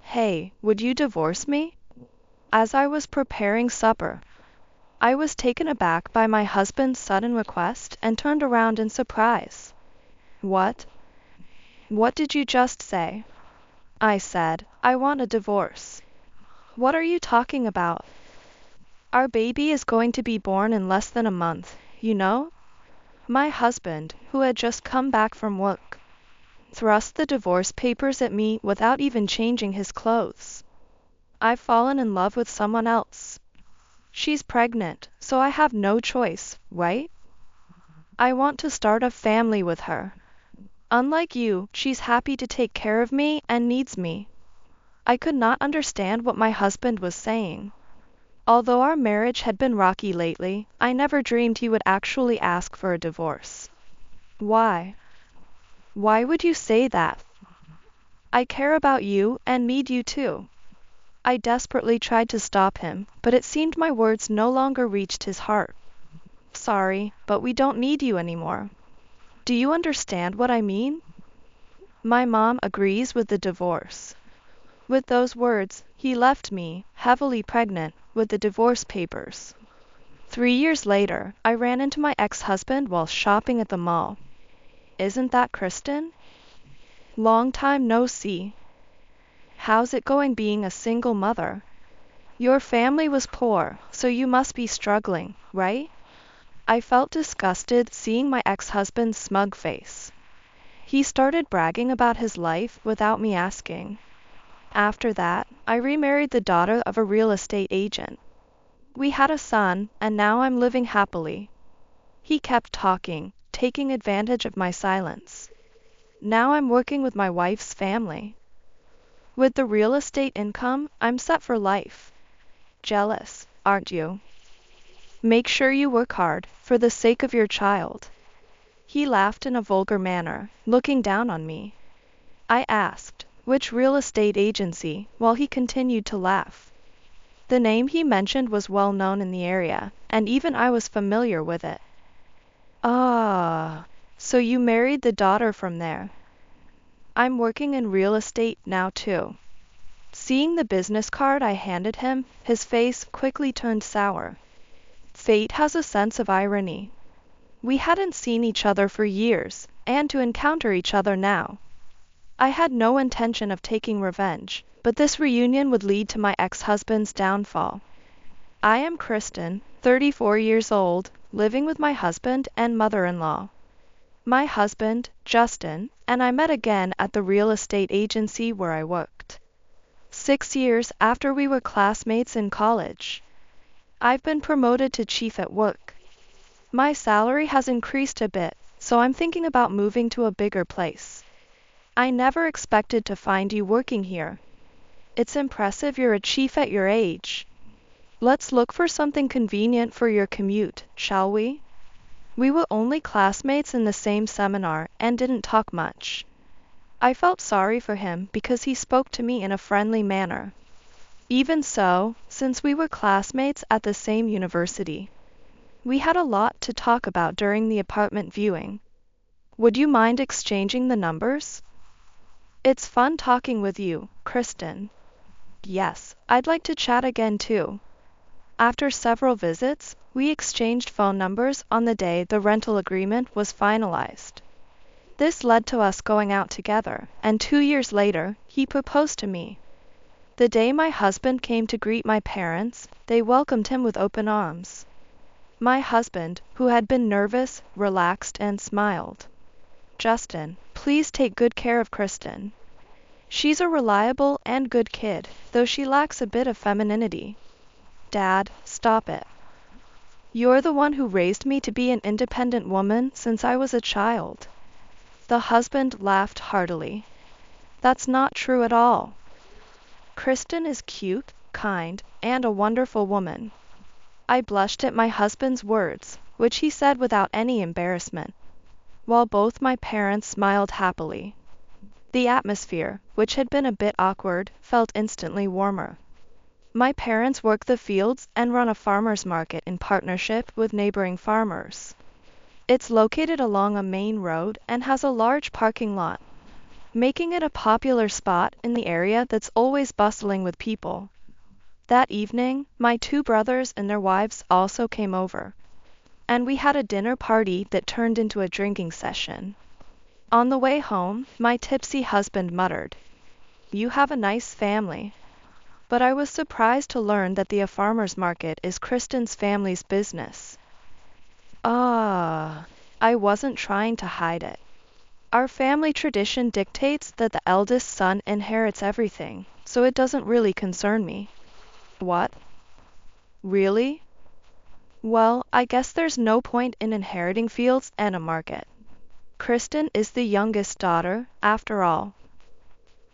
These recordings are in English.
Hey, would you divorce me? As I was preparing supper, I was taken aback by my husband's sudden request and turned around in surprise. What? What did you just say? I said, I want a divorce. What are you talking about? Our baby is going to be born in less than a month, you know? My husband, who had just come back from work, thrust the divorce papers at me without even changing his clothes. I've fallen in love with someone else. She's pregnant, so I have no choice, right? I want to start a family with her. Unlike you, she's happy to take care of me and needs me. I could not understand what my husband was saying. Although our marriage had been rocky lately, I never dreamed he would actually ask for a divorce. Why? Why would you say that? I care about you and need you too. I desperately tried to stop him, but it seemed my words no longer reached his heart. Sorry, but we don't need you anymore. Do you understand what I mean? My mom agrees with the divorce. With those words, he left me, heavily pregnant, with the divorce papers. 3 years later, I ran into my ex-husband while shopping at the mall. Isn't that Kristen? Long time no see. How's it going being a single mother? Your family was poor, so you must be struggling, right? I felt disgusted seeing my ex-husband's smug face. He started bragging about his life without me asking. After that, I remarried the daughter of a real estate agent. We had a son, and now I'm living happily. He kept talking, taking advantage of my silence. Now I'm working with my wife's family. With the real estate income, I'm set for life. Jealous, aren't you? Make sure you work hard, for the sake of your child. He laughed in a vulgar manner, looking down on me. I asked, which real estate agency, while he continued to laugh. The name he mentioned was well known in the area, and even I was familiar with it. Ah, so you married the daughter from there. I'm working in real estate now too. Seeing the business card I handed him, his face quickly turned sour. Fate has a sense of irony. We hadn't seen each other for years, and to encounter each other now. I had no intention of taking revenge, but this reunion would lead to my ex-husband's downfall. I am Kristen, 34 years old, living with my husband and mother-in-law. My husband, Justin, and I met again at the real estate agency where I worked. 6 years after we were classmates in college. I've been promoted to chief at work. My salary has increased a bit, so I'm thinking about moving to a bigger place. I never expected to find you working here. It's impressive you're a chief at your age. Let's look for something convenient for your commute, shall we? We were only classmates in the same seminar and didn't talk much. I felt sorry for him because he spoke to me in a friendly manner. Even so, since we were classmates at the same university, we had a lot to talk about during the apartment viewing. Would you mind exchanging the numbers? It's fun talking with you, Kristen. Yes, I'd like to chat again too. After several visits, we exchanged phone numbers on the day the rental agreement was finalized. This led to us going out together, and 2 years later, he proposed to me. The day my husband came to greet my parents, they welcomed him with open arms. My husband, who had been nervous, relaxed and smiled. Justin, please take good care of Kristen. She's a reliable and good kid, though she lacks a bit of femininity. Dad, stop it. You're the one who raised me to be an independent woman since I was a child. The husband laughed heartily. That's not true at all. Kristen is cute, kind, and a wonderful woman. I blushed at my husband's words, which he said without any embarrassment, while both my parents smiled happily. The atmosphere, which had been a bit awkward, felt instantly warmer. My parents work the fields and run a farmer's market in partnership with neighboring farmers. It's located along a main road and has a large parking lot. making it a popular spot in the area that's always bustling with people. That evening, my two brothers and their wives also came over, and we had a dinner party that turned into a drinking session. On the way home, my tipsy husband muttered, "You have a nice family." But I was surprised to learn that the farmer's market is Kristen's family's business. I wasn't trying to hide it. Our family tradition dictates that the eldest son inherits everything, so it doesn't really concern me. What? Really? Well, I guess there's no point in inheriting fields and a market. Kristen is the youngest daughter, after all.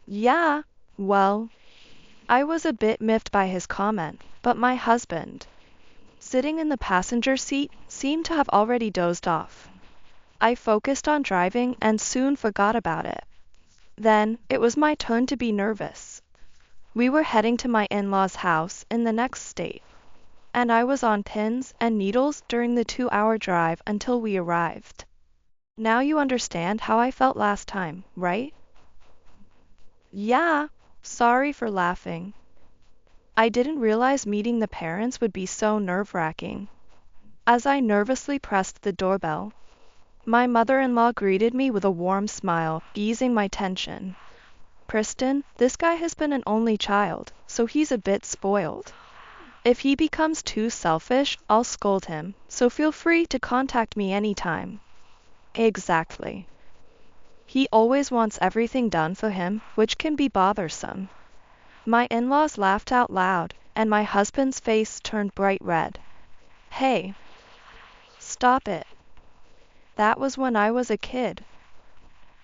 Yeah, well, I was a bit miffed by his comment, but my husband, sitting in the passenger seat, seemed to have already dozed off. I focused on driving and soon forgot about it. Then, it was my turn to be nervous. We were heading to my in-laws' house in the next state, and I was on pins and needles during the 2-hour drive until we arrived. Now you understand how I felt last time, right? Yeah, sorry for laughing. I didn't realize meeting the parents would be so nerve-wracking. As I nervously pressed the doorbell, my mother-in-law greeted me with a warm smile, easing my tension. Kristen, this guy has been an only child, so he's a bit spoiled. If he becomes too selfish, I'll scold him, so feel free to contact me anytime. Exactly. He always wants everything done for him, which can be bothersome. My in-laws laughed out loud, and my husband's face turned bright red. Hey, stop it. That was when I was a kid.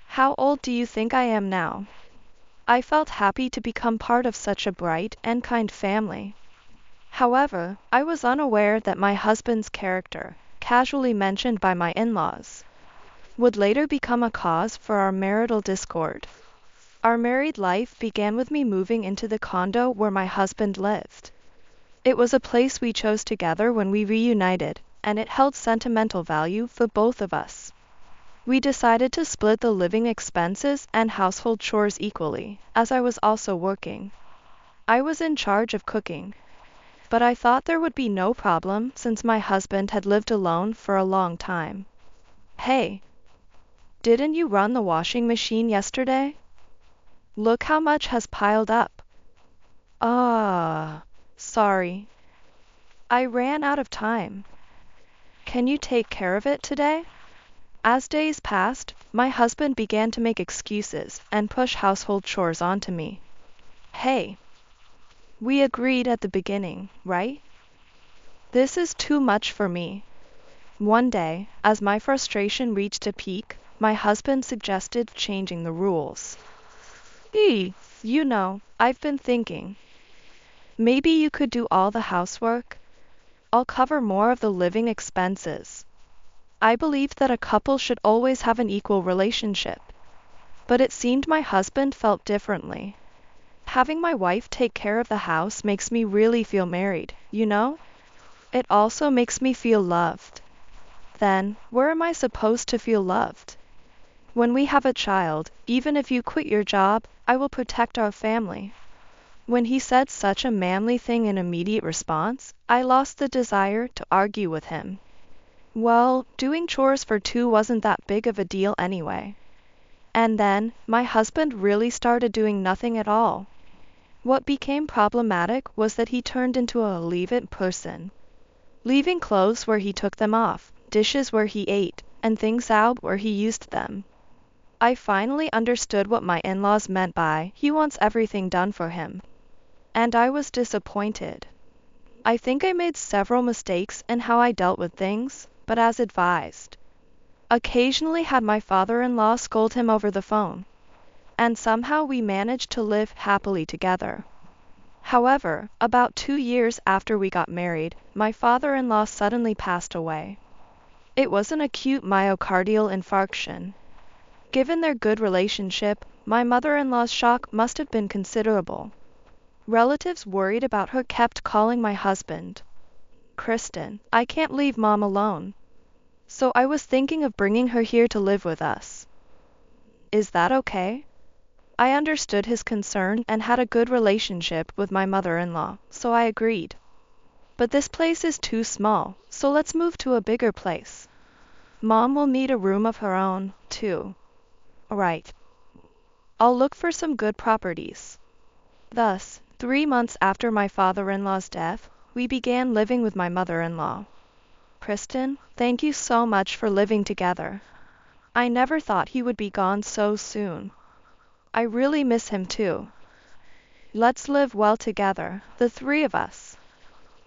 How old do you think I am now? I felt happy to become part of such a bright and kind family. However, I was unaware that my husband's character, casually mentioned by my in-laws, would later become a cause for our marital discord. Our married life began with me moving into the condo where my husband lived. It was a place we chose together when we reunited, and it held sentimental value for both of us. We decided to split the living expenses and household chores equally, as I was also working. I was in charge of cooking, but I thought there would be no problem since my husband had lived alone for a long time. Hey, didn't you run the washing machine yesterday? Look how much has piled up. Sorry. I ran out of time. Can you take care of it today? As days passed, my husband began to make excuses and push household chores onto me. Hey, we agreed at the beginning, right? This is too much for me. One day, as my frustration reached a peak, my husband suggested changing the rules. I've been thinking. Maybe you could do all the housework. I'll cover more of the living expenses. I believe that a couple should always have an equal relationship. But it seemed my husband felt differently. Having my wife take care of the house makes me really feel married, you know? It also makes me feel loved. Then, where am I supposed to feel loved? When we have a child, even if you quit your job, I will protect our family. When he said such a manly thing in immediate response, I lost the desire to argue with him. Well, doing chores for two wasn't that big of a deal anyway. And then, my husband really started doing nothing at all. What became problematic was that he turned into a leave-it person, leaving clothes where he took them off, dishes where he ate, and things out where he used them. I finally understood what my in-laws meant by he wants everything done for him. And I was disappointed. I think I made several mistakes in how I dealt with things, but as advised. Occasionally had my father-in-law scold him over the phone, and somehow we managed to live happily together. However, about 2 years after we got married, my father-in-law suddenly passed away. It was an acute myocardial infarction. Given their good relationship, my mother-in-law's shock must have been considerable. Relatives worried about her kept calling my husband. Kristen, I can't leave Mom alone. So I was thinking of bringing her here to live with us. Is that okay? I understood his concern and had a good relationship with my mother-in-law, so I agreed. But this place is too small, so let's move to a bigger place. Mom will need a room of her own, too. Right. I'll look for some good properties. Thus, 3 months after my father-in-law's death, we began living with my mother-in-law. Kristen, thank you so much for living together. I never thought he would be gone so soon. I really miss him too. Let's live well together, the three of us.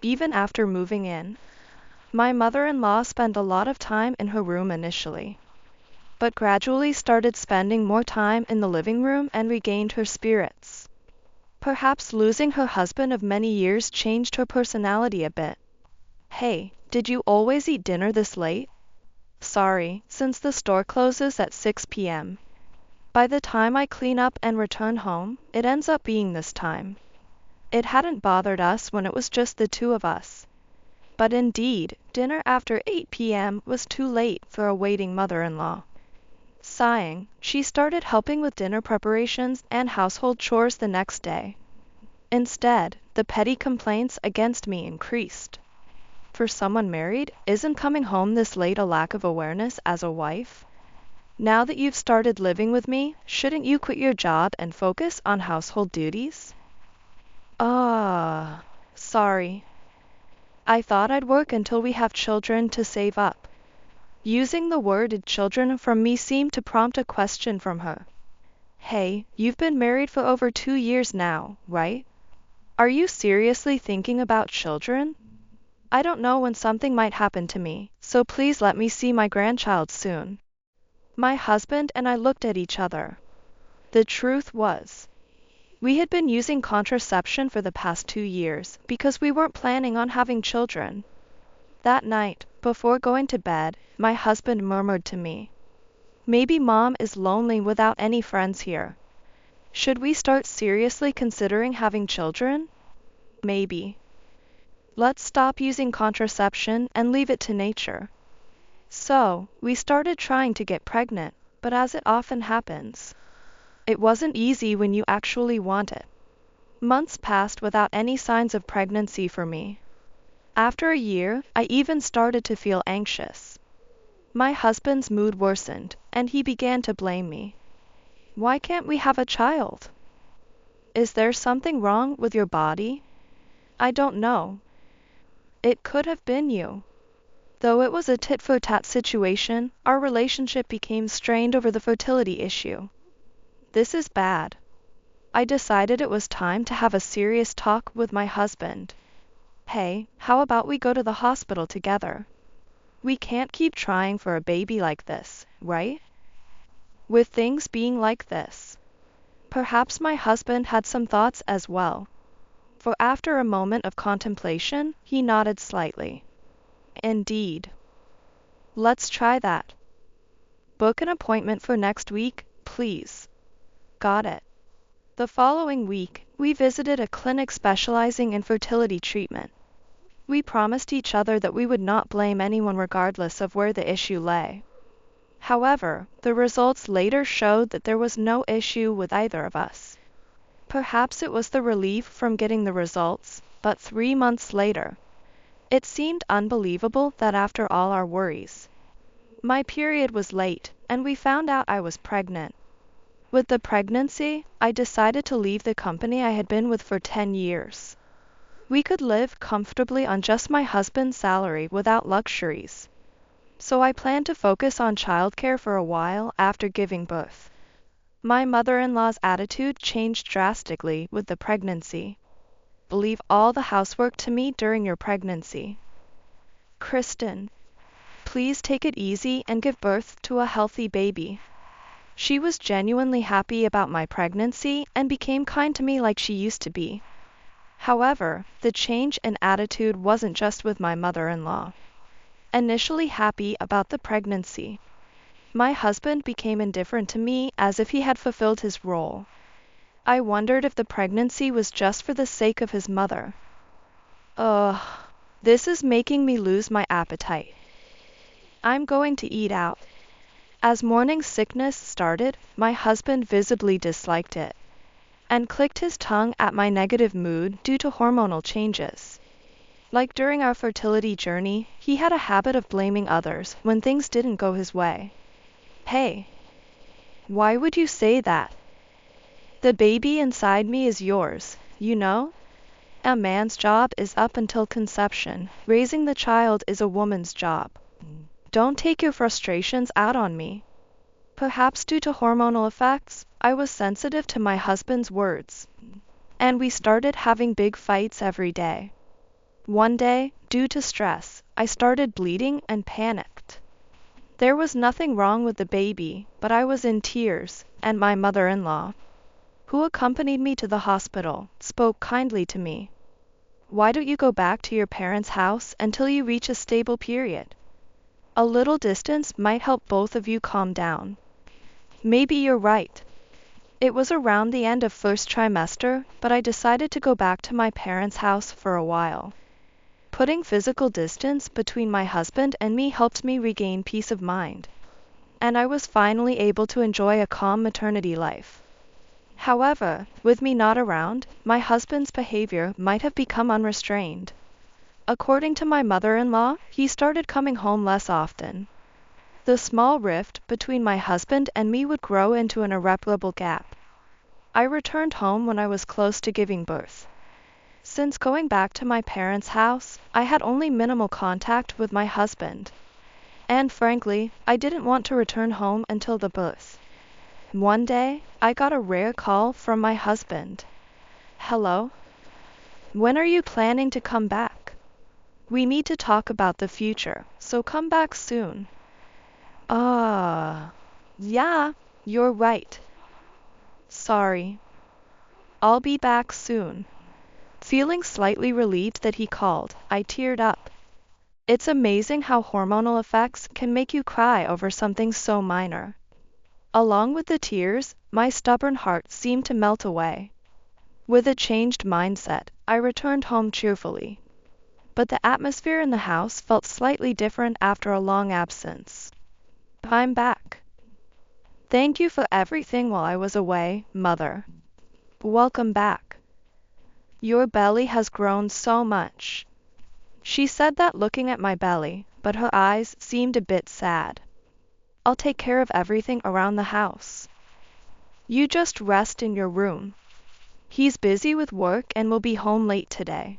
Even after moving in, my mother-in-law spent a lot of time in her room initially, but gradually started spending more time in the living room and regained her spirits. Perhaps losing her husband of many years changed her personality a bit. Hey, did you always eat dinner this late? Sorry, since the store closes at 6 p.m. By the time I clean up and return home, it ends up being this time. It hadn't bothered us when it was just the two of us. But indeed, dinner after 8 p.m. was too late for a waiting mother-in-law. Sighing, she started helping with dinner preparations and household chores the next day. Instead, the petty complaints against me increased. For someone married, isn't coming home this late a lack of awareness as a wife? Now that you've started living with me, shouldn't you quit your job and focus on household duties? Sorry. I thought I'd work until we have children to save up. Using the word children from me seemed to prompt a question from her. Hey, you've been married for over 2 years now, right? Are you seriously thinking about children? I don't know when something might happen to me, so please let me see my grandchild soon. My husband and I looked at each other. The truth was, we had been using contraception for the past 2 years because we weren't planning on having children. That night, before going to bed, my husband murmured to me, "Maybe Mom is lonely without any friends here. Should we start seriously considering having children? Maybe. Let's stop using contraception and leave it to nature." So, we started trying to get pregnant, but as it often happens, it wasn't easy when you actually want it. Months passed without any signs of pregnancy for me. After a year, I even started to feel anxious. My husband's mood worsened, and he began to blame me. Why can't we have a child? Is there something wrong with your body? I don't know. It could have been you. Though it was a tit-for-tat situation, our relationship became strained over the fertility issue. This is bad. I decided it was time to have a serious talk with my husband. Hey, how about we go to the hospital together? We can't keep trying for a baby like this, right? With things being like this, perhaps my husband had some thoughts as well. For after a moment of contemplation, he nodded slightly. Indeed. Let's try that. Book an appointment for next week, please. Got it. The following week, we visited a clinic specializing in fertility treatment. We promised each other that we would not blame anyone regardless of where the issue lay. However, the results later showed that there was no issue with either of us. Perhaps it was the relief from getting the results, but 3 months later, it seemed unbelievable that after all our worries, my period was late, and we found out I was pregnant. With the pregnancy, I decided to leave the company I had been with for 10 years. We could live comfortably on just my husband's salary without luxuries. So I planned to focus on childcare for a while after giving birth. My mother-in-law's attitude changed drastically with the pregnancy. Leave all the housework to me during your pregnancy. Kristen, please take it easy and give birth to a healthy baby. She was genuinely happy about my pregnancy and became kind to me like she used to be. However, the change in attitude wasn't just with my mother-in-law. Initially happy about the pregnancy, my husband became indifferent to me as if he had fulfilled his role. I wondered if the pregnancy was just for the sake of his mother. Ugh, this is making me lose my appetite. I'm going to eat out. As morning sickness started, my husband visibly disliked it and clicked his tongue at my negative mood due to hormonal changes. Like during our fertility journey, he had a habit of blaming others when things didn't go his way. Hey, why would you say that? The baby inside me is yours, you know? A man's job is up until conception. Raising the child is a woman's job. Don't take your frustrations out on me. Perhaps due to hormonal effects, I was sensitive to my husband's words, and we started having big fights every day. One day, due to stress, I started bleeding and panicked. There was nothing wrong with the baby, but I was in tears, and my mother-in-law, who accompanied me to the hospital, spoke kindly to me. Why don't you go back to your parents' house until you reach a stable period? A little distance might help both of you calm down. Maybe you're right. It was around the end of first trimester, but I decided to go back to my parents' house for a while. Putting physical distance between my husband and me helped me regain peace of mind, and I was finally able to enjoy a calm maternity life. However, with me not around, my husband's behavior might have become unrestrained. According to my mother-in-law, he started coming home less often. The small rift between my husband and me would grow into an irreparable gap. I returned home when I was close to giving birth. Since going back to my parents' house, I had only minimal contact with my husband. And frankly, I didn't want to return home until the birth. One day, I got a rare call from my husband. Hello? When are you planning to come back? We need to talk about the future, so come back soon. Yeah, you're right. Sorry. I'll be back soon. Feeling slightly relieved that he called, I teared up. It's amazing how hormonal effects can make you cry over something so minor. Along with the tears, my stubborn heart seemed to melt away. With a changed mindset, I returned home cheerfully. But the atmosphere in the house felt slightly different after a long absence. I'm back. Thank you for everything while I was away, Mother. Welcome back. Your belly has grown so much. She said that looking at my belly, but her eyes seemed a bit sad. I'll take care of everything around the house. You just rest in your room. He's busy with work and will be home late today.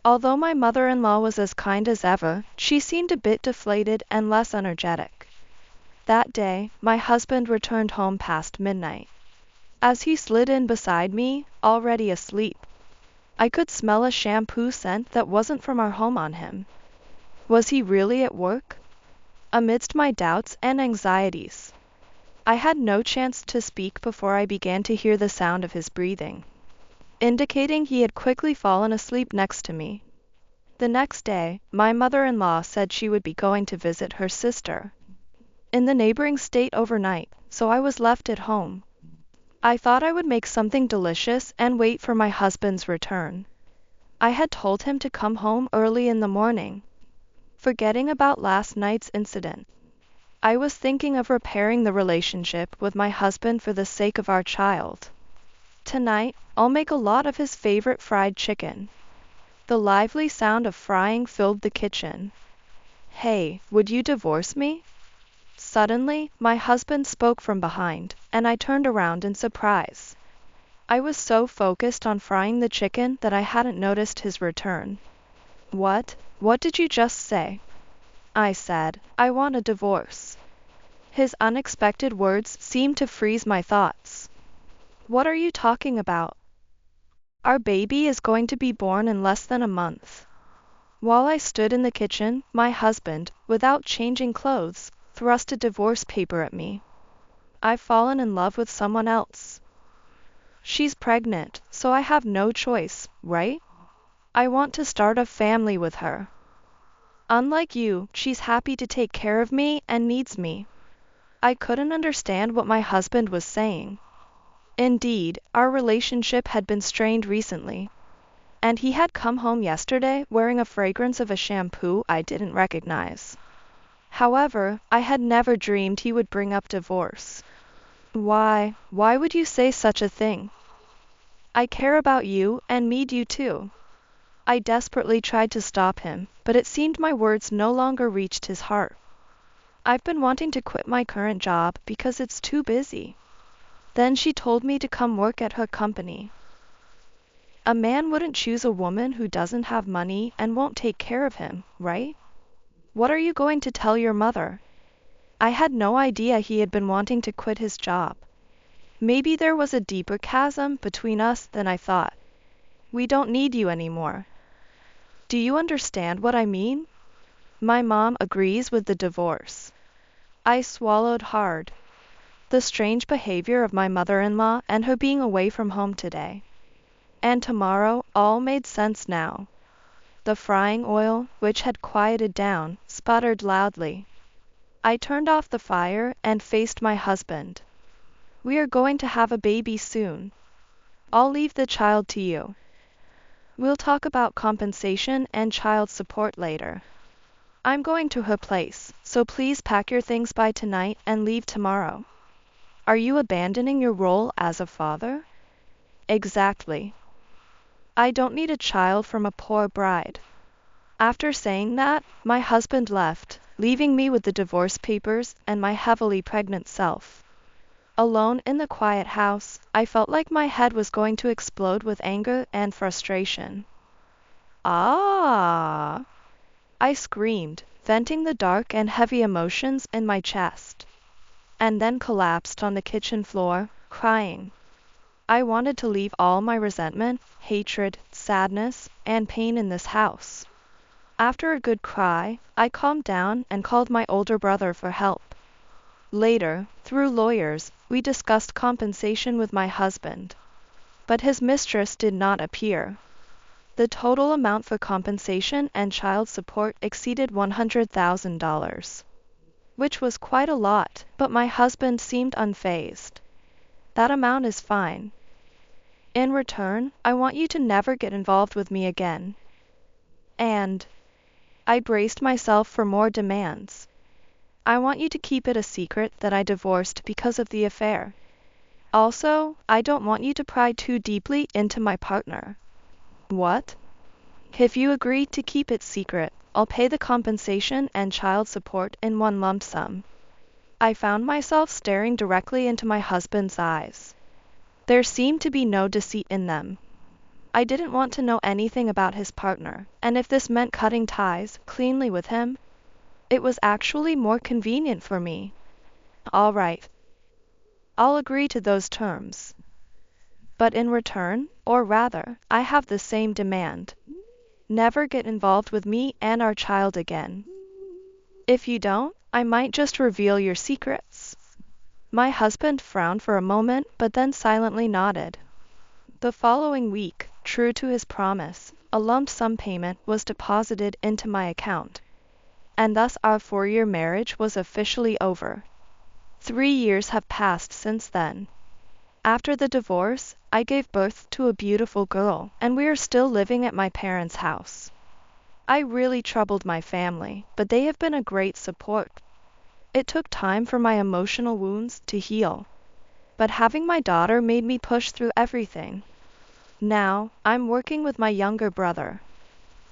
Although my mother-in-law was as kind as ever, she seemed a bit deflated and less energetic. That day, my husband returned home past midnight. As he slid in beside me, already asleep, I could smell a shampoo scent that wasn't from our home on him. Was he really at work? Amidst my doubts and anxieties, I had no chance to speak before I began to hear the sound of his breathing, indicating he had quickly fallen asleep next to me. The next day, my mother-in-law said she would be going to visit her sister in the neighboring state overnight, so I was left at home. I thought I would make something delicious and wait for my husband's return. I had told him to come home early in the morning, forgetting about last night's incident. I was thinking of repairing the relationship with my husband for the sake of our child. Tonight, I'll make a lot of his favorite fried chicken. The lively sound of frying filled the kitchen. Hey, would you divorce me? Suddenly, my husband spoke from behind, and I turned around in surprise. I was so focused on frying the chicken that I hadn't noticed his return. What? What did you just say? I said, I want a divorce. His unexpected words seemed to freeze my thoughts. What are you talking about? Our baby is going to be born in less than a month. While I stood in the kitchen, my husband, without changing clothes, thrust a divorce paper at me. I've fallen in love with someone else. She's pregnant, so I have no choice, right? I want to start a family with her. Unlike you, she's happy to take care of me and needs me. I couldn't understand what my husband was saying. Indeed, our relationship had been strained recently, and he had come home yesterday wearing a fragrance of a shampoo I didn't recognize. However, I had never dreamed he would bring up divorce. Why would you say such a thing? I care about you and need you too. I desperately tried to stop him, but it seemed my words no longer reached his heart. I've been wanting to quit my current job because it's too busy. Then she told me to come work at her company. A man wouldn't choose a woman who doesn't have money and won't take care of him, right? What are you going to tell your mother? I had no idea he had been wanting to quit his job. Maybe there was a deeper chasm between us than I thought. We don't need you anymore. Do you understand what I mean? My mom agrees with the divorce. I swallowed hard. The strange behavior of my mother-in-law and her being away from home today. And tomorrow all made sense now. The frying oil, which had quieted down, sputtered loudly. I turned off the fire and faced my husband. We are going to have a baby soon. I'll leave the child to you. We'll talk about compensation and child support later. I'm going to her place, so please pack your things by tonight and leave tomorrow. Are you abandoning your role as a father? Exactly. I don't need a child from a poor bride. After saying that, my husband left, leaving me with the divorce papers and my heavily pregnant self. Alone in the quiet house, I felt like my head was going to explode with anger and frustration. Ah! I screamed, venting the dark and heavy emotions in my chest, and then collapsed on the kitchen floor, crying. I wanted to leave all my resentment, hatred, sadness, and pain in this house. After a good cry, I calmed down and called my older brother for help. Later, through lawyers, we discussed compensation with my husband. But his mistress did not appear. The total amount for compensation and child support exceeded $100,000, which was quite a lot, but my husband seemed unfazed. That amount is fine. In return, I want you to never get involved with me again. And I braced myself for more demands. I want you to keep it a secret that I divorced because of the affair. Also, I don't want you to pry too deeply into my partner. What? If you agree to keep it secret, I'll pay the compensation and child support in one lump sum. I found myself staring directly into my husband's eyes. There seemed to be no deceit in them. I didn't want to know anything about his partner, and if this meant cutting ties cleanly with him, it was actually more convenient for me. All right. I'll agree to those terms. But in return, or rather, I have the same demand. Never get involved with me and our child again. If you don't, I might just reveal your secrets. My husband frowned for a moment, but then silently nodded. The following week, true to his promise, a lump sum payment was deposited into my account. And thus our 4-year marriage was officially over. 3 years have passed since then. After the divorce, I gave birth to a beautiful girl, and we are still living at my parents' house. I really troubled my family, but they have been a great support. It took time for my emotional wounds to heal, but having my daughter made me push through everything. Now, I'm working with my younger brother.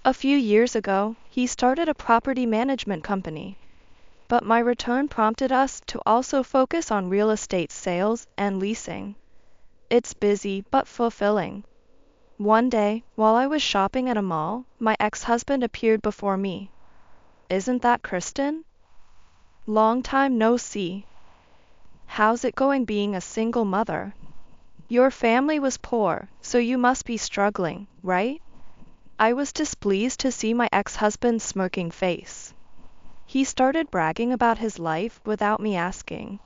A few years ago, he started a property management company. But my return prompted us to also focus on real estate sales and leasing. It's busy but fulfilling. One day, while I was shopping at a mall, my ex-husband appeared before me. Isn't that Kristen? Long time no see. How's it going being a single mother? Your family was poor, so you must be struggling, right? I was displeased to see my ex-husband's smirking face. He started bragging about his life without me asking.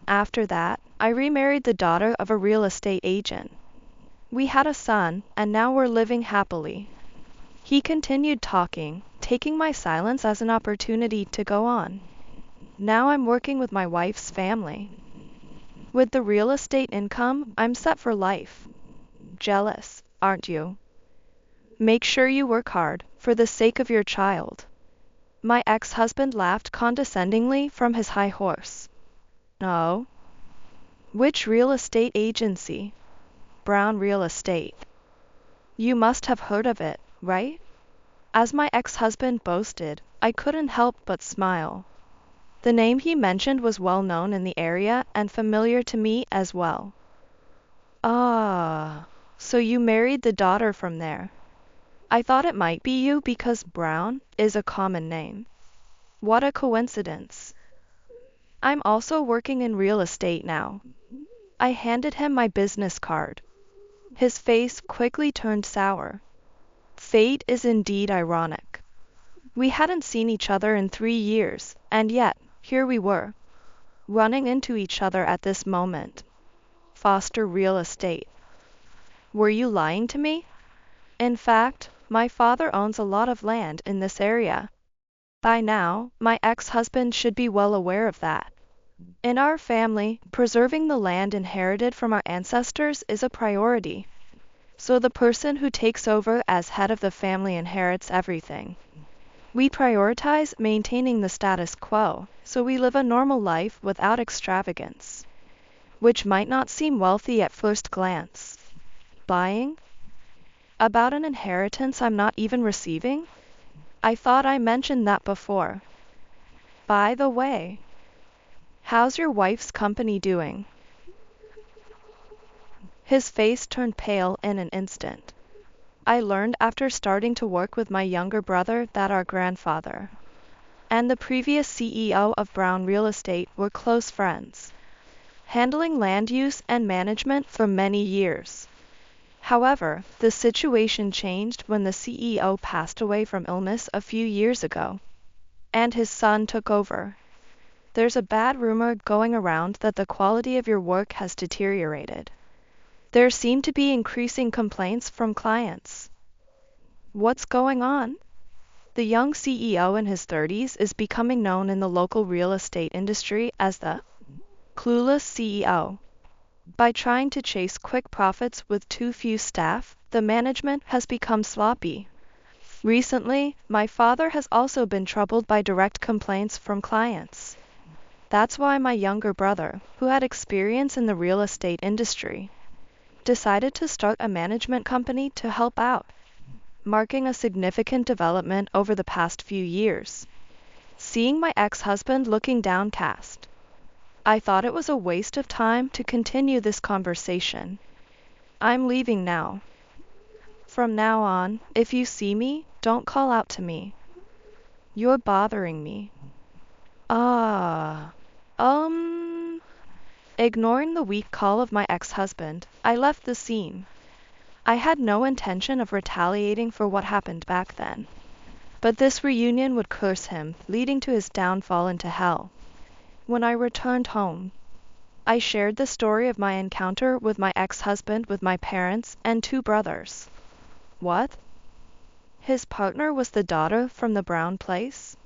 After that, I remarried the daughter of a real estate agent. We had a son, and now we're living happily. He continued talking, taking my silence as an opportunity to go on. Now I'm working with my wife's family. With the real estate income, I'm set for life. Jealous, aren't you? Make sure you work hard, for the sake of your child. My ex-husband laughed condescendingly from his high horse. Oh? Which real estate agency? Brown Real Estate. You must have heard of it, right? As my ex-husband boasted, I couldn't help but smile. The name he mentioned was well known in the area and familiar to me as well. Ah, so you married the daughter from there. I thought it might be you because Brown is a common name. What a coincidence. I'm also working in real estate now. I handed him my business card. His face quickly turned sour. Fate is indeed ironic. We hadn't seen each other in 3 years, and yet, here we were, running into each other at this moment. Foster Real Estate. Were you lying to me? In fact, my father owns a lot of land in this area. By now, my ex-husband should be well aware of that. In our family, preserving the land inherited from our ancestors is a priority. So the person who takes over as head of the family inherits everything. We prioritize maintaining the status quo, so we live a normal life without extravagance, which might not seem wealthy at first glance. Lying? About an inheritance I'm not even receiving? I thought I mentioned that before. By the way, how's your wife's company doing? His face turned pale in an instant. I learned after starting to work with my younger brother that our grandfather and the previous CEO of Brown Real Estate were close friends, handling land use and management for many years. However, the situation changed when the CEO passed away from illness a few years ago, and his son took over. There's a bad rumor going around that the quality of your work has deteriorated. There seem to be increasing complaints from clients. What's going on? The young CEO in his 30s is becoming known in the local real estate industry as the clueless CEO. By trying to chase quick profits with too few staff, the management has become sloppy. Recently, my father has also been troubled by direct complaints from clients. That's why my younger brother, who had experience in the real estate industry, decided to start a management company to help out, marking a significant development over the past few years. Seeing my ex-husband looking downcast, I thought it was a waste of time to continue this conversation. I'm leaving now. From now on, if you see me, don't call out to me. You're bothering me. Ah. Ignoring the weak call of my ex-husband, I left the scene. I had no intention of retaliating for what happened back then. But this reunion would curse him, leading to his downfall into hell. When I returned home, I shared the story of my encounter with my ex-husband with my parents and 2 brothers. What? His partner was the daughter from the Brown place?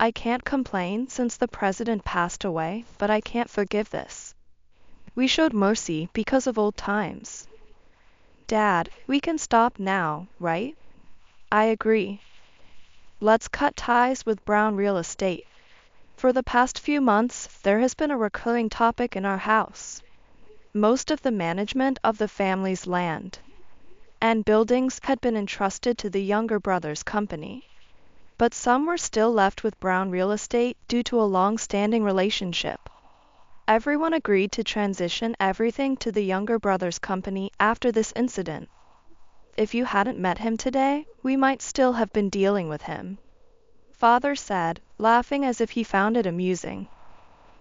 I can't complain since the president passed away, but I can't forgive this. We showed mercy because of old times. Dad, we can stop now, right? I agree. Let's cut ties with Brown Real Estate. For the past few months, there has been a recurring topic in our house. Most of the management of the family's land and buildings had been entrusted to the younger brother's company, but some were still left with Brown Real Estate due to a long-standing relationship. Everyone agreed to transition everything to the younger brother's company after this incident. If you hadn't met him today, we might still have been dealing with him. Father said, laughing as if he found it amusing.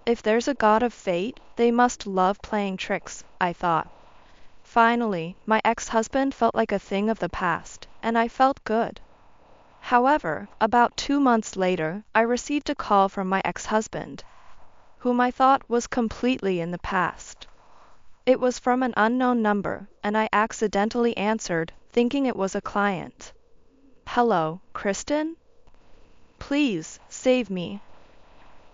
If there's a god of fate, they must love playing tricks, I thought. Finally, my ex-husband felt like a thing of the past, and I felt good. However, about 2 months later, I received a call from my ex-husband, whom I thought was completely in the past. It was from an unknown number, and I accidentally answered, thinking it was a client. Hello, Kristen? Please, save me.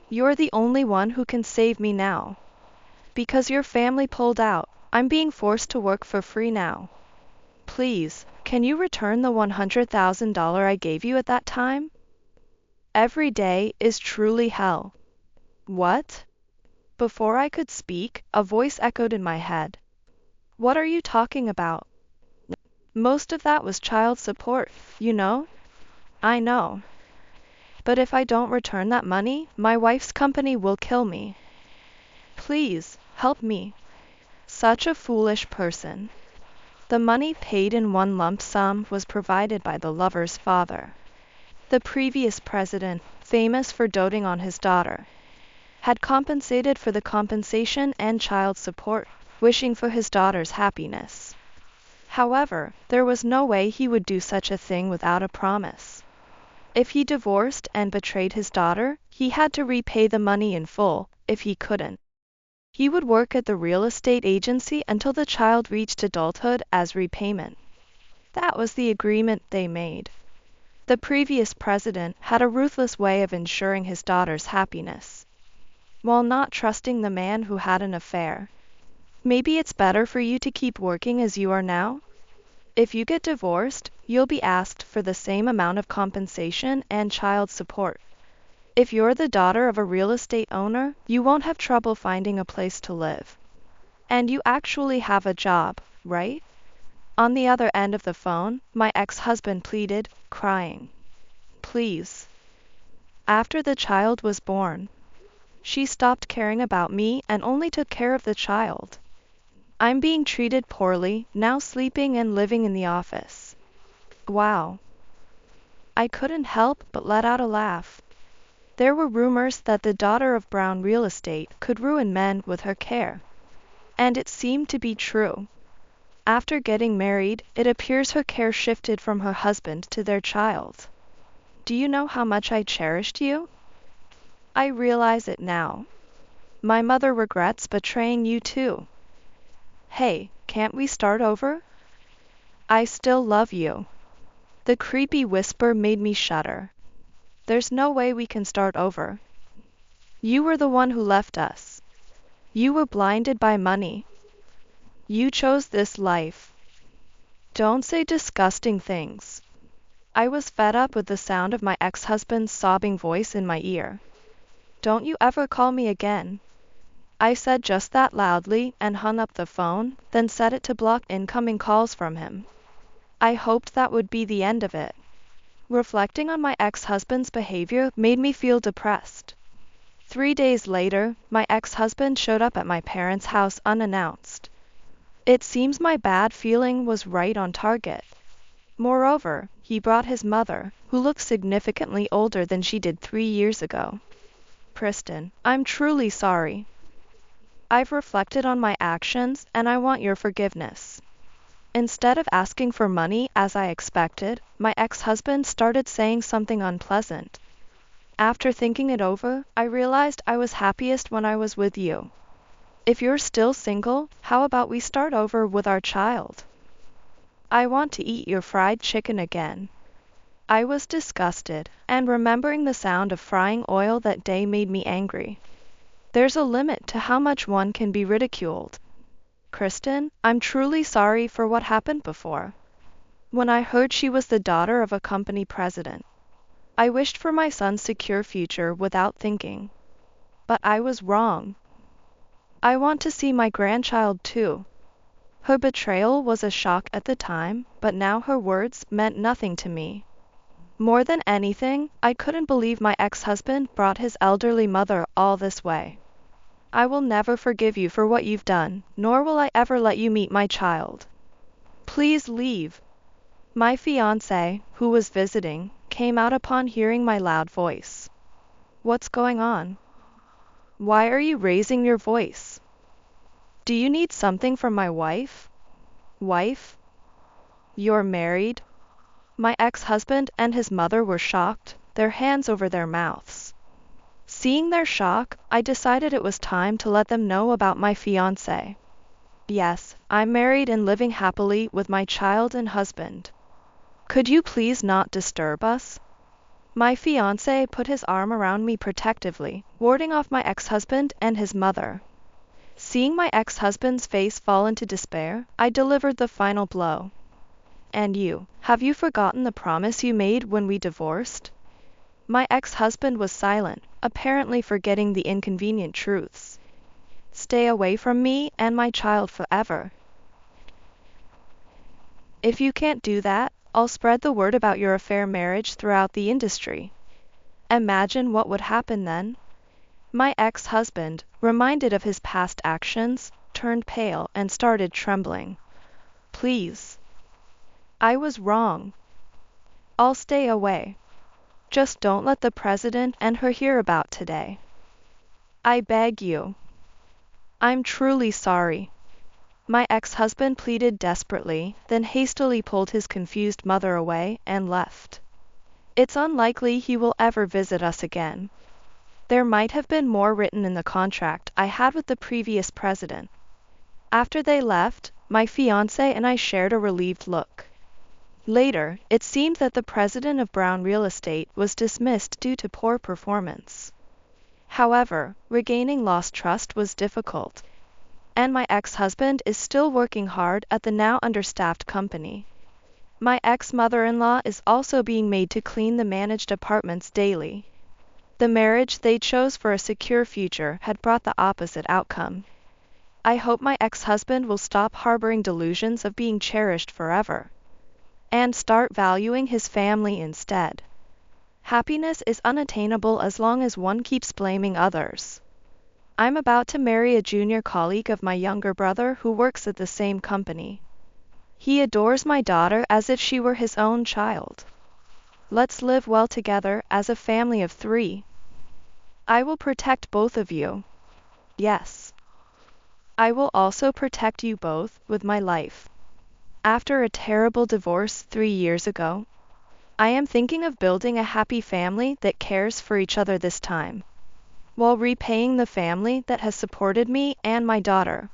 You're the only one who can save me now. Because your family pulled out, I'm being forced to work for free now. Please, can you return the $100,000 I gave you at that time? Every day is truly hell. What? Before I could speak, a voice echoed in my head. What are you talking about? Most of that was child support, you know? I know. But if I don't return that money, my wife's company will kill me. Please, help me. Such a foolish person. The money paid in one lump sum was provided by the lover's father. The previous president, famous for doting on his daughter, had compensated for the compensation and child support, wishing for his daughter's happiness. However, there was no way he would do such a thing without a promise. If he divorced and betrayed his daughter, he had to repay the money in full. If he couldn't, he would work at the real estate agency until the child reached adulthood as repayment. That was the agreement they made. The previous president had a ruthless way of ensuring his daughter's happiness, while not trusting the man who had an affair. Maybe it's better for you to keep working as you are now? If you get divorced, you'll be asked for the same amount of compensation and child support. If you're the daughter of a real estate owner, you won't have trouble finding a place to live. And you actually have a job, right? On the other end of the phone, my ex-husband pleaded, crying. Please. After the child was born, she stopped caring about me and only took care of the child. I'm being treated poorly, now sleeping and living in the office. Wow. I couldn't help but let out a laugh. There were rumors that the daughter of Brown Real Estate could ruin men with her care. And it seemed to be true. After getting married, it appears her care shifted from her husband to their child. Do you know how much I cherished you? I realize it now. My mother regrets betraying you too. Hey, can't we start over? I still love you. The creepy whisper made me shudder. There's no way we can start over. You were the one who left us. You were blinded by money. You chose this life. Don't say disgusting things. I was fed up with the sound of my ex-husband's sobbing voice in my ear. Don't you ever call me again. I said just that loudly and hung up the phone, then set it to block incoming calls from him. I hoped that would be the end of it. Reflecting on my ex-husband's behavior made me feel depressed. 3 days later, my ex-husband showed up at my parents' house unannounced. It seems my bad feeling was right on target. Moreover, he brought his mother, who looked significantly older than she did 3 years ago. Kristen, I'm truly sorry. I've reflected on my actions and I want your forgiveness. Instead of asking for money as I expected, my ex-husband started saying something unpleasant. After thinking it over, I realized I was happiest when I was with you. If you're still single, how about we start over with our child? I want to eat your fried chicken again. I was disgusted, and remembering the sound of frying oil that day made me angry. There's a limit to how much one can be ridiculed. Kristen, I'm truly sorry for what happened before. When I heard she was the daughter of a company president, I wished for my son's secure future without thinking. But I was wrong. I want to see my grandchild too. Her betrayal was a shock at the time, but now her words meant nothing to me. More than anything, I couldn't believe my ex-husband brought his elderly mother all this way. I will never forgive you for what you've done, nor will I ever let you meet my child. Please leave. My fiancé, who was visiting, came out upon hearing my loud voice. What's going on? Why are you raising your voice? Do you need something from my wife? Wife? You're married? My ex-husband and his mother were shocked, their hands over their mouths. Seeing their shock, I decided it was time to let them know about my fiancé. Yes, I'm married and living happily with my child and husband. Could you please not disturb us? My fiancé put his arm around me protectively, warding off my ex-husband and his mother. Seeing my ex-husband's face fall into despair, I delivered the final blow. And you, have you forgotten the promise you made when we divorced? My ex-husband was silent, apparently forgetting the inconvenient truths. Stay away from me and my child forever. If you can't do that, I'll spread the word about your affair marriage throughout the industry. Imagine what would happen then. My ex-husband, reminded of his past actions, turned pale and started trembling. Please. I was wrong. I'll stay away. Just don't let the president and her hear about today. I beg you. I'm truly sorry. My ex-husband pleaded desperately, then hastily pulled his confused mother away and left. It's unlikely he will ever visit us again. There might have been more written in the contract I had with the previous president. After they left, my fiancé and I shared a relieved look. Later, it seemed that the president of Brown Real Estate was dismissed due to poor performance. However, regaining lost trust was difficult, and my ex-husband is still working hard at the now understaffed company. My ex-mother-in-law is also being made to clean the managed apartments daily. The marriage they chose for a secure future had brought the opposite outcome. I hope my ex-husband will stop harboring delusions of being cherished forever and start valuing his family instead. Happiness is unattainable as long as one keeps blaming others. I'm about to marry a junior colleague of my younger brother who works at the same company. He adores my daughter as if she were his own child. Let's live well together as a family of 3. I will protect both of you. Yes. I will also protect you both with my life. After a terrible divorce 3 years ago, I am thinking of building a happy family that cares for each other this time, while repaying the family that has supported me and my daughter.